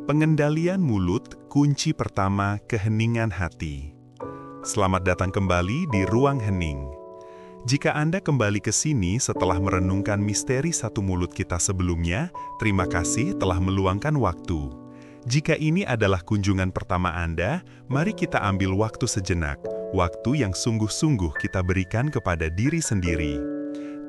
Pengendalian mulut, kunci pertama keheningan hati. Selamat datang kembali di Ruang Hening. Jika Anda kembali ke sini setelah merenungkan misteri satu mulut kita sebelumnya, terima kasih telah meluangkan waktu. Jika ini adalah kunjungan pertama Anda, mari kita ambil waktu sejenak, waktu yang sungguh-sungguh kita berikan kepada diri sendiri.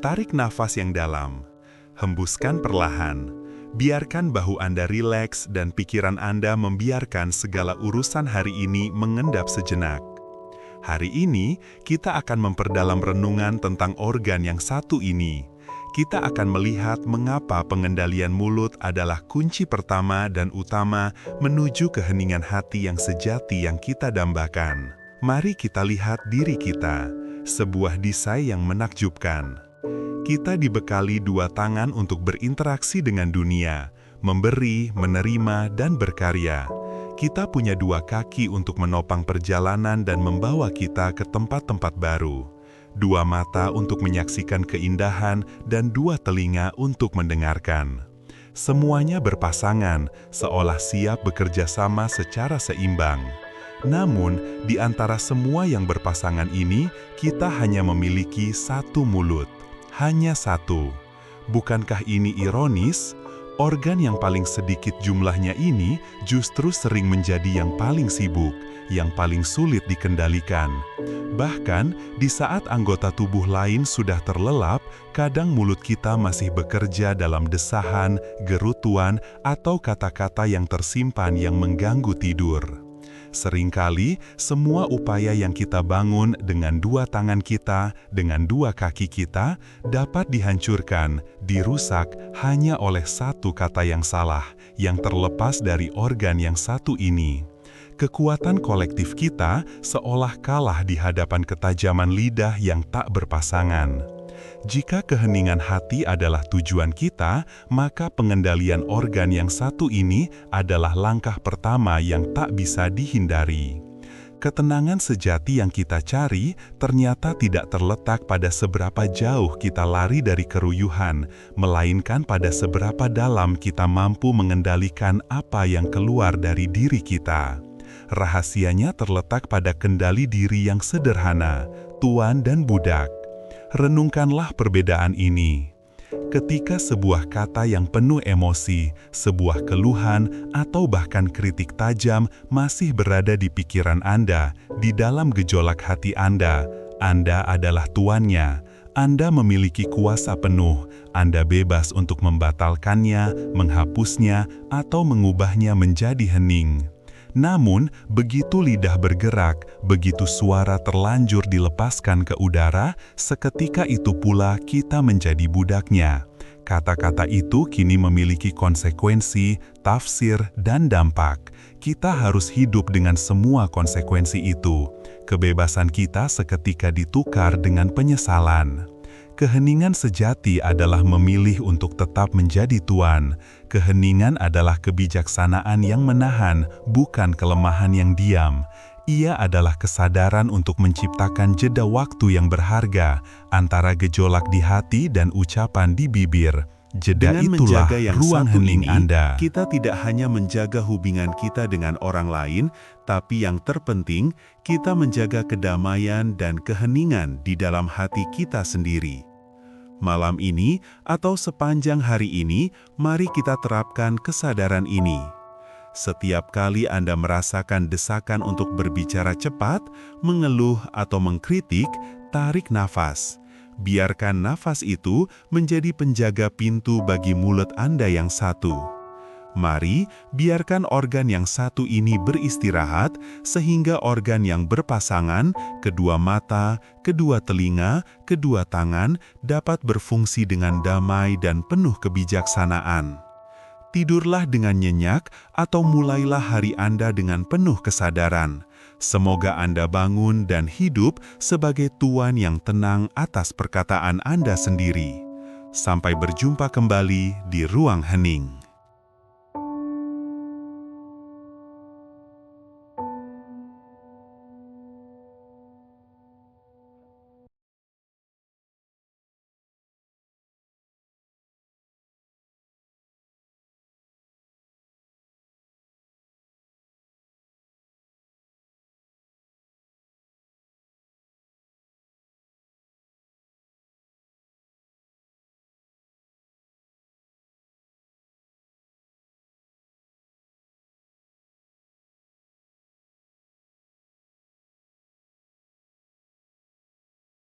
Tarik nafas yang dalam, hembuskan perlahan. Biarkan bahu Anda rileks dan pikiran Anda membiarkan segala urusan hari ini mengendap sejenak. Hari ini, kita akan memperdalam renungan tentang organ yang satu ini. Kita akan melihat mengapa pengendalian mulut adalah kunci pertama dan utama menuju keheningan hati yang sejati yang kita dambakan. Mari kita lihat diri kita, sebuah desain yang menakjubkan. Kita dibekali dua tangan untuk berinteraksi dengan dunia, memberi, menerima, dan berkarya. Kita punya dua kaki untuk menopang perjalanan dan membawa kita ke tempat-tempat baru. Dua mata untuk menyaksikan keindahan dan dua telinga untuk mendengarkan. Semuanya berpasangan, seolah siap bekerja sama secara seimbang. Namun, di antara semua yang berpasangan ini, kita hanya memiliki satu mulut. Hanya satu. Bukankah ini ironis? Organ yang paling sedikit jumlahnya ini justru sering menjadi yang paling sibuk, yang paling sulit dikendalikan. Bahkan, di saat anggota tubuh lain sudah terlelap, kadang mulut kita masih bekerja dalam desahan, gerutuan, atau kata-kata yang tersimpan yang mengganggu tidur. Seringkali, semua upaya yang kita bangun dengan dua tangan kita, dengan dua kaki kita, dapat dihancurkan, dirusak hanya oleh satu kata yang salah, yang terlepas dari organ yang satu ini. Kekuatan kolektif kita seolah kalah di hadapan ketajaman lidah yang tak berpasangan. Jika keheningan hati adalah tujuan kita, maka pengendalian organ yang satu ini adalah langkah pertama yang tak bisa dihindari. Ketenangan sejati yang kita cari ternyata tidak terletak pada seberapa jauh kita lari dari keruyuhan, melainkan pada seberapa dalam kita mampu mengendalikan apa yang keluar dari diri kita. Rahasianya terletak pada kendali diri yang sederhana, tuan dan budak. Renungkanlah perbedaan ini. Ketika sebuah kata yang penuh emosi, sebuah keluhan, atau bahkan kritik tajam masih berada di pikiran Anda, di dalam gejolak hati Anda adalah tuannya. Anda memiliki kuasa penuh. Anda bebas untuk membatalkannya, menghapusnya, atau mengubahnya menjadi hening. Namun, begitu lidah bergerak, begitu suara terlanjur dilepaskan ke udara, seketika itu pula kita menjadi budaknya. Kata-kata itu kini memiliki konsekuensi, tafsir, dan dampak. Kita harus hidup dengan semua konsekuensi itu. Kebebasan kita seketika ditukar dengan penyesalan. Keheningan sejati adalah memilih untuk tetap menjadi tuan. Keheningan adalah kebijaksanaan yang menahan, bukan kelemahan yang diam. Ia adalah kesadaran untuk menciptakan jeda waktu yang berharga antara gejolak di hati dan ucapan di bibir. Jeda Dengan itulah menjaga yang ruang satu hening ini, Anda. kita tidak hanya menjaga hubungan kita dengan orang lain, tapi yang terpenting, kita menjaga kedamaian dan keheningan di dalam hati kita sendiri. Malam ini, atau sepanjang hari ini, mari kita terapkan kesadaran ini. Setiap kali Anda merasakan desakan untuk berbicara cepat, mengeluh atau mengkritik, tarik nafas. Biarkan nafas itu menjadi penjaga pintu bagi mulut Anda yang satu. Mari, biarkan organ yang satu ini beristirahat, sehingga organ yang berpasangan, kedua mata, kedua telinga, kedua tangan, dapat berfungsi dengan damai dan penuh kebijaksanaan. Tidurlah dengan nyenyak, atau mulailah hari Anda dengan penuh kesadaran. Semoga Anda bangun dan hidup sebagai tuan yang tenang atas perkataan Anda sendiri. Sampai berjumpa kembali di Ruang Hening.